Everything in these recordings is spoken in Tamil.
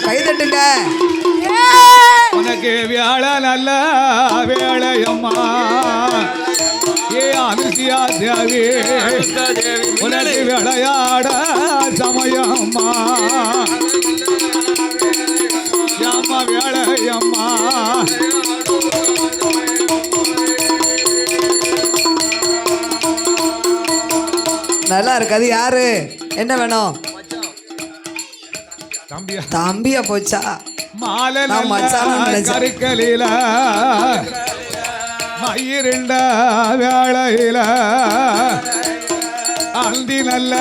கைதட்டுங்க. உனக்கு வேலை நல்ல வேலையம்மா ஏ அனுசியா தேவி உனக்கு விளையாட சமயம்மா அம்மா வேலையம்மா நல்லா இருக்கு. அது யாரு? என்ன வேணும்? தம்பியா போச்சா? மாலை கருக்கலில மயிருண்ட வேளையில அந்தி நல்ல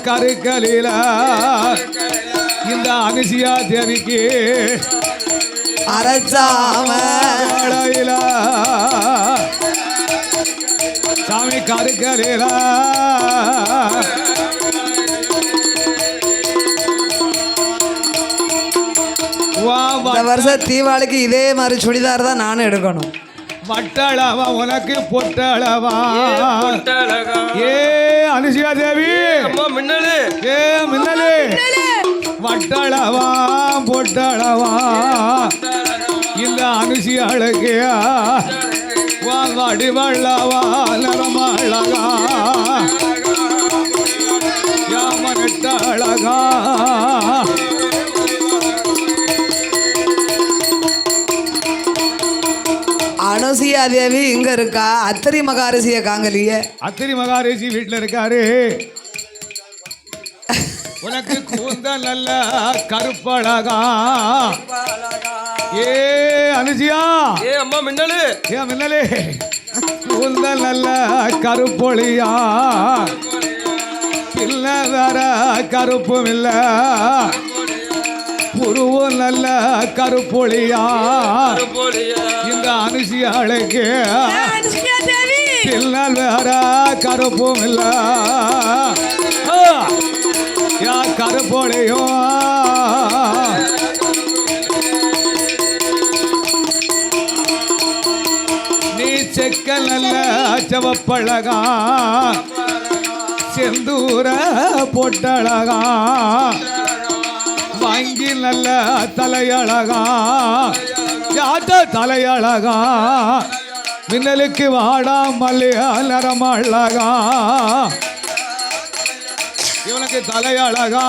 கருக்கலில இந்த அனுசியா தேவிக்கு அரைச்சாம வேளையில சாமி கருக்கலில இந்த வருஷம் தீபாவளிக்கு இதே மாதிரி சுடிதார் தான் நானும் எடுக்கணும். வட்டளவா உனக்கு பொட்டளவா ஏ அனுசியா தேவி மின்னலு ஏ மின்னலு வட்டளவா பொட்டளவா இந்த அனுசியாளுக்கு வடிவள்ளவா நரமழகா யாமனட்டழகா அனுசியா தேவி இங்க இருக்கா? அத்திரி மகாரிசிய காங்கலிய. அத்திரி மகாரிஷி வீட்டுல இருக்காரு. உனக்கு கூந்தல் நல்ல கருப்பழகா ஏ அனுசியா ஏ அம்மா மின்னலு ஏ மின்னலே கூந்தல் நல்ல கருப்பொழியா இல்ல வேற கருப்பும் இல்ல புருவும் நல்ல கருப்பொழியா இந்த அனுசியாளுக்கு இல்ல வேற கருப்பும் இல்ல யா கருப்பொழியும் நீ செக்கல் நல்ல செவப்பழகா செந்தூர பொட்டழகா வாங்கி நல்ல தலையழகா யாத்த தலையழகா மின்னலுக்கு வாடா மல்லியா நரமழகா இவனுக்கு தலையழகா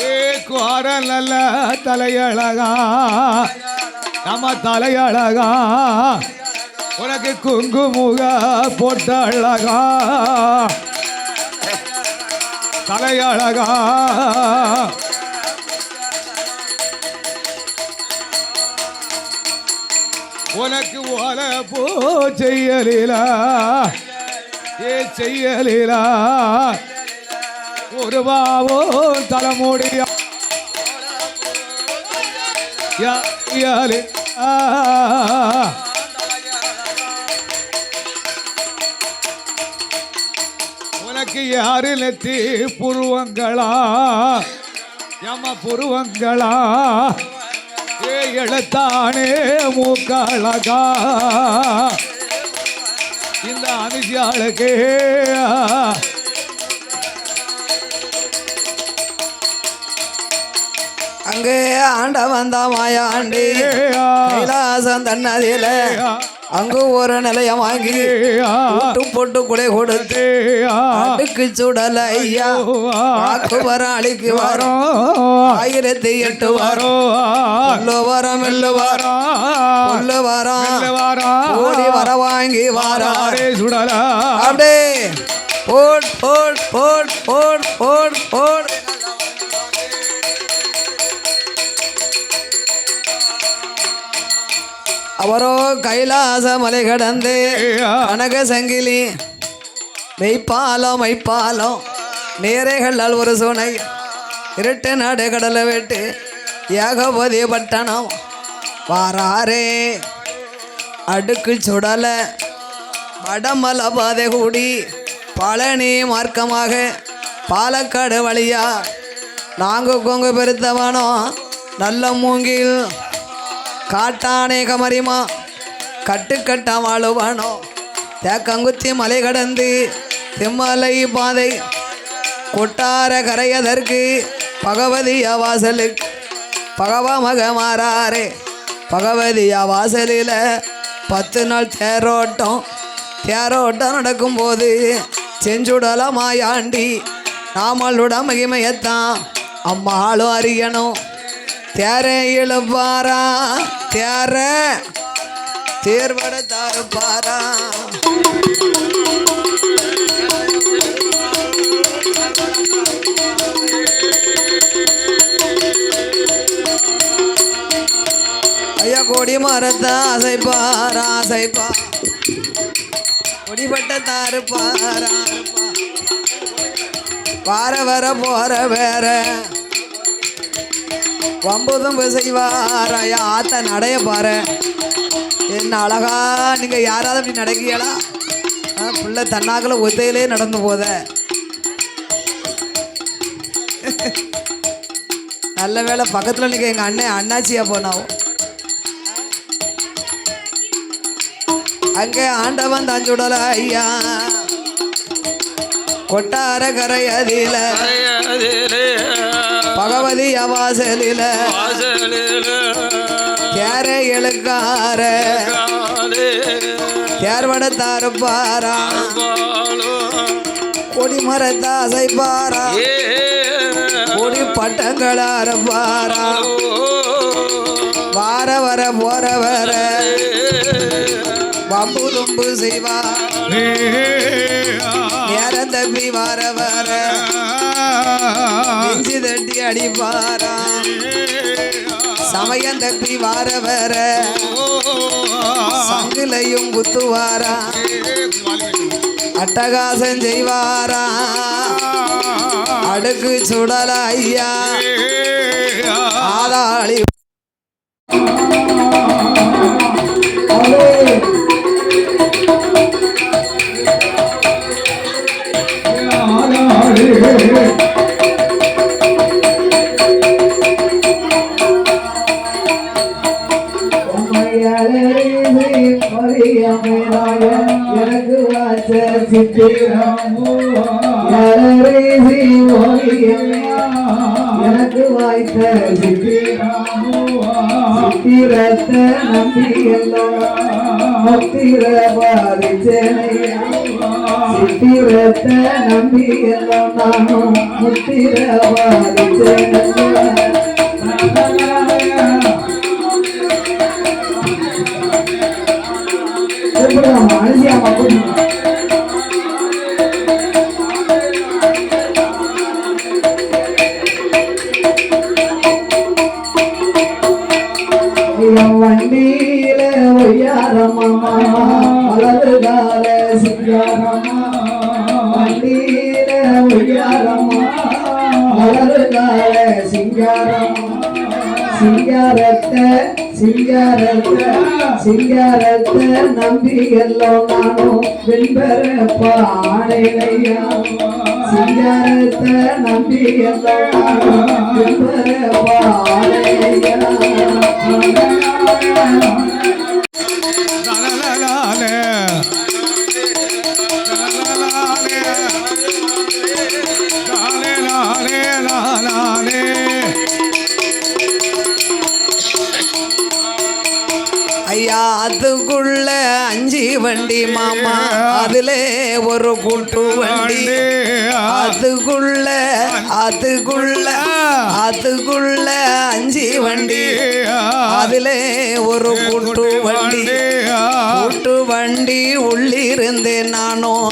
ஏ குவார நல்ல தலையழகா நம்ம தலையழகா உனக்கு குங்குமுக பொட்டழகா தலையழகா உனக்கு ஓல போ செய்யலீலா ஏ செய்யலீலா ஒரு பாவோ தலைமுடியா உனக்கு யாரு நெத்தி புருவங்களா எம்ம புருவங்களா ஏ எழுத்தானே மூக்களகா இந்த அனுசியாளுக்கு அங்கே ஆண்ட வந்த மாயாண்டி கைலாசம் தன்னதில அங்கு ஒரு நிலையம் வாங்கி போட்டு குடை கொடுத்து அடுக்கு சுடல ஐயா ஆக்கு வரம் அழிக்கு வரும் 1008 வரும் வரம் இல்லு வரம் வரம் ஓடி வர வாங்கி வாரே சுடல அப்படியே boat boat boat boat boat boat அவரோ கைலாச மலை கடந்து கனக சங்கிலி மெய்ப்பாலம் மைப்பாலம் நேரைகள் ஒரு சுனை இருட்டு நாடு கடலை வெட்டு ஏகபதி பட்டணம் வாராரே அடுக்கு சுடல வடமல பாதை கூடி பழனி மார்க்கமாக பாலக்காடு வழியா நாங்கு கொங்கு பெருத்தவனோ நல்ல மூங்கில் காட்டானே கமரிமா கட்டுக்கட்டா வாழுவானோ தேக்கங்குத்தி மலை கடந்து திம்மலை பாதை கொட்டார கரையதற்கு பகவதியா வாசலுக்கு பகவா மகமாறாரே பகவதியா வாசலில் 10 நாள் தேரோட்டம் நடக்கும்போது செஞ்சுடல மாயாண்டி நாமளோட மகிமையத்தான் அம்மாளும் அறியணும். தேர இழுப்பாரா தேர்வட தாருப்பாரா ஐயா கொடி மரத்தா அசைப்பாரா கொடிப்பட்ட தாருப்பாரா வார வர போற வேற வம்புதம்பு செய்வாராயா ஆத்த நடைய பாரு என்ன அழகா நீங்க யாராவது அப்படி நடக்கீங்களா? பிள்ளை தன்னாக்குல ஒத்தையிலே நடந்து போத நல்ல வேளை பக்கத்துல நீங்க எங்க அண்ணாச்சியா போனாவும் அங்கே ஆண்டவன் தாஞ்சுடல ஐயா கொட்டார கரையதில பகவதி வாசலில தேர எழுக்கார தேர்வட தாருப்பாரா கொடி மரத்தா அசைப்பாரா கொடி பட்டங்களாரப்பாரா வார வர போற வர வம்பு தும்பு செய்வார் நேரம் தம்பி வார வர நெஞ்சு தட்டி அடிப்பாரா சமயம் தப்பி வார வர சங்கிலையும் குத்துவாரா அட்டகாசம் செய்வாரா அடுக்கு சுடல ஐயா ஆதாளி எனக்கு வாச்ச எனக்கு வாய்த்த சித்திரத்தை நம்பி எல்லாம் சித்திரத்தை நம்பி எல்லாம் நானும் முத்திரவாதிச்சேன் வண்டியில ஒய்யாரம்மா வலது கால சிங்காரம்மா வண்டியில ஒய்யாரம்மா வலது கால சிங்காரம்மா சிங்காரத்தை நம்பி எல்லாம் நானும் வெண்பெற பாடையா சிங்காரத்தை நம்பி எல்லாம் நானும் வெண்பெற பாடையா ஐயா அதுக்குள்ள 5 வண்டி மாமா அதுல ஒரு கூட்டு வண்டி அதுக்குள்ள 5 வண்டி அதுல ஒரு கூட்டு வண்டி உள்ளிருந்தேன் நானும்